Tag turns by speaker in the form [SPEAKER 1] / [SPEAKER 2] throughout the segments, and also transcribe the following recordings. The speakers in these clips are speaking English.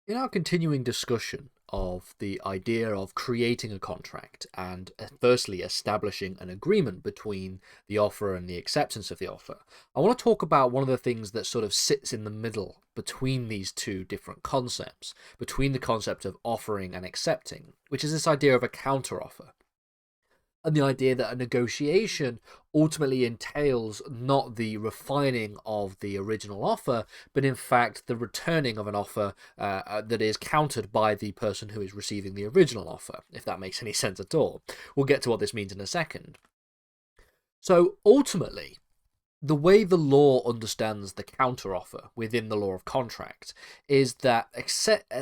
[SPEAKER 1] In our continuing discussion of the idea of creating a contract and firstly establishing an agreement between the offer and the acceptance of the offer, I want to talk about one of the things that sort of sits in the middle between these two different concepts, between the concept of offering and accepting, which is this idea of a counteroffer and the idea that a negotiation ultimately entails not the refining of the original offer, but in fact the returning of an offer that is countered by the person who is receiving the original offer, if that makes any sense at all. We'll get to what this means in a second. So ultimately, the way the law understands the counteroffer within the law of contract is that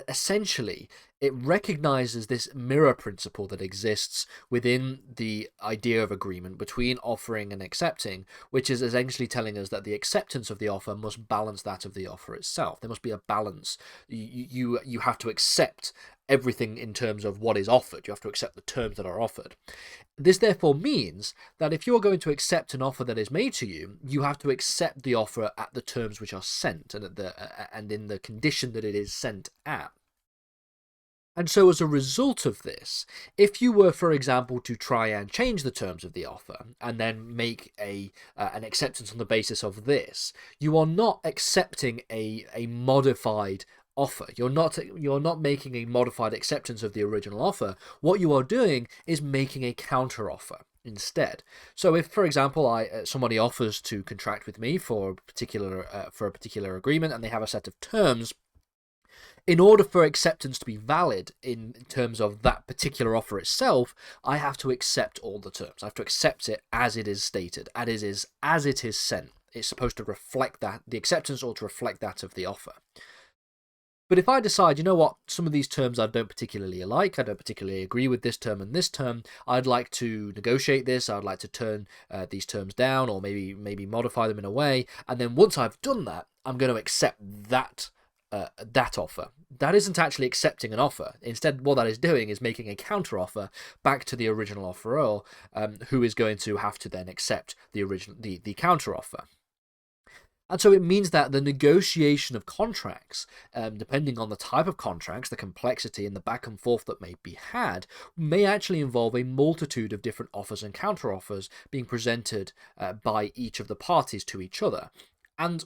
[SPEAKER 1] essentially it recognizes this mirror principle that exists within the idea of agreement between offering and accepting, which is essentially telling us that the acceptance of the offer must balance that of the offer itself. There must be a balance. You have to accept everything in terms of what is offered. You have to accept the terms that are offered. This therefore means that if you are going to accept an offer that is made to you, you have to accept the offer at the terms which are sent and in the condition that it is sent at. And so as a result of this, if you were, for example, to try and change the terms of the offer and then make an acceptance on the basis of this, you are not accepting a modified offer. You're not making a modified acceptance of the original offer. What you are doing is making a counter offer instead. So if, for example, somebody offers to contract with me for a particular agreement and they have a set of terms, in order for acceptance to be valid in terms of that particular offer itself, I have to accept all the terms. I have to accept it as it is stated, as it is sent. It's supposed to reflect that, the acceptance ought to reflect that of the offer. But if I decide, you know what, some of these terms I don't particularly like, I don't particularly agree with this term and this term, I'd like to negotiate this, I'd like to turn these terms down or maybe modify them in a way, and then once I've done that, I'm going to accept that offer. That isn't actually accepting an offer. Instead, what that is doing is making a counter offer back to the original offeror, who is going to have to then accept the counter offer. And so it means that the negotiation of contracts, depending on the type of contracts, the complexity, and the back and forth that may be had, may actually involve a multitude of different offers and counter-offers being presented by each of the parties to each other. And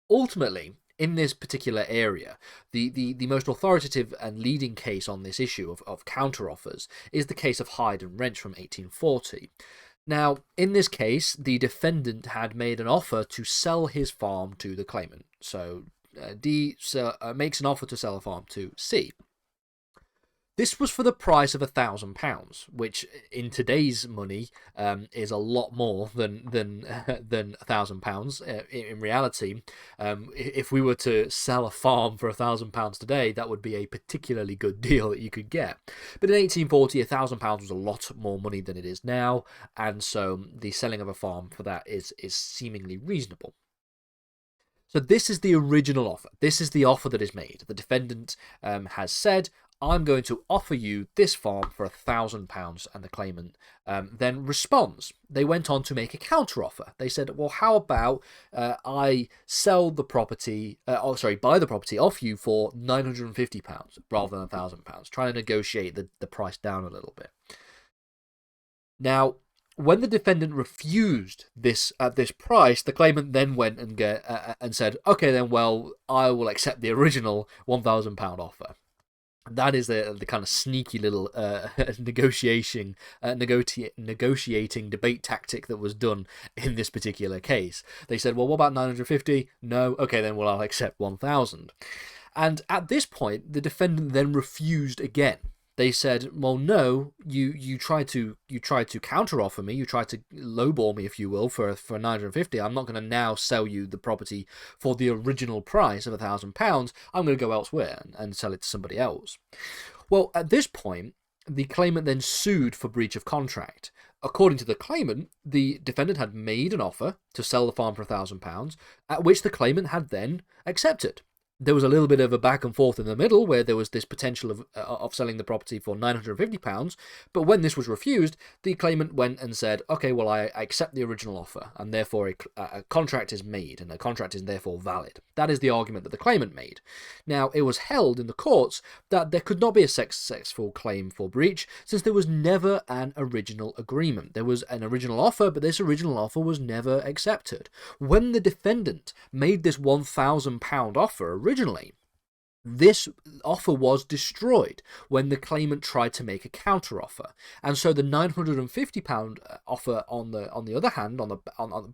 [SPEAKER 1] ultimately, in this particular area, the most authoritative and leading case on this issue of counter-offers is the case of Hyde and Wrench from 1840. Now, in this case, the defendant had made an offer to sell his farm to the claimant. So D makes an offer to sell a farm to C. This was for the price of £1,000, which in today's money is a lot more than £1,000. In reality, if we were to sell a farm for £1,000 today, that would be a particularly good deal that you could get. But in 1840, £1,000 was a lot more money than it is now, and so the selling of a farm for that is seemingly reasonable. So this is the original offer. This is the offer that is made. The defendant has said, I'm going to offer you this farm for £1,000, and the claimant then responds. They went on to make a counter-offer. They said, well, how about I sell the property, buy the property off you for £950 rather than £1,000, trying to negotiate the price down a little bit. Now, when the defendant refused this at this price, the claimant then went and said, okay, then, well, I will accept the original £1,000 offer. That is the kind of sneaky little negotiating debate tactic that was done in this particular case. They said, well, what about 950? No. Okay, then, well, I'll accept 1,000. And at this point, the defendant then refused again. They said, well, no, you tried to counter-offer me, you tried to lowball me, if you will, for 950. I'm not going to now sell you the property for the original price of £1,000. I'm going to go elsewhere and sell it to somebody else. Well, at this point, the claimant then sued for breach of contract. According to the claimant, the defendant had made an offer to sell the farm for £1,000, at which the claimant had then accepted. there was a little bit of a back and forth in the middle where there was this potential of selling the property for £950, but when this was refused, the claimant went and said, okay, well, I accept the original offer, and therefore a contract is made, and a contract is therefore valid. That is the argument that the claimant made. Now, it was held in the courts that there could not be a successful claim for breach, since there was never an original agreement. There was an original offer, but this original offer was never accepted. When the defendant made this £1,000 offer originally, this offer was destroyed when the claimant tried to make a counter-offer, and so the £950 offer, on the other hand,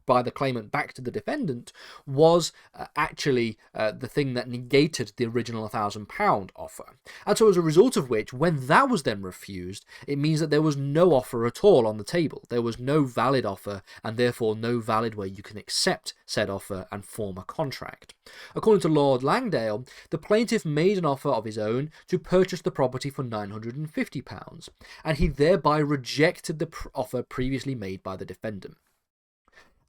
[SPEAKER 1] by the claimant back to the defendant, was actually the thing that negated the original £1,000 offer. And so, as a result of which, when that was then refused, it means that there was no offer at all on the table. There was no valid offer, and therefore no valid way you can accept said offer and form a contract. According to Lord Langdale, the plaintiff made an offer of his own to purchase the property for £950, and he thereby rejected the offer previously made by the defendant.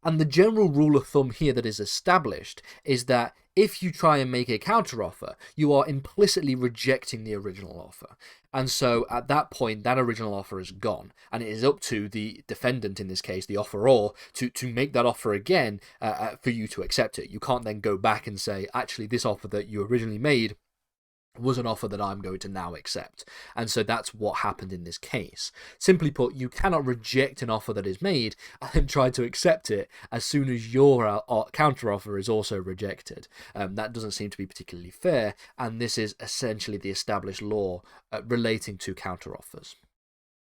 [SPEAKER 1] And the general rule of thumb here that is established is that if you try and make a counteroffer, you are implicitly rejecting the original offer. And so at that point, that original offer is gone. And it is up to the defendant, in this case, the offeror, to make that offer again for you to accept it. You can't then go back and say, actually, this offer that you originally made was an offer that I'm going to now accept. And so that's what happened in this case. Simply put, you cannot reject an offer that is made and then try to accept it as soon as your counteroffer is also rejected. That doesn't seem to be particularly fair, and this is essentially the established law relating to counteroffers.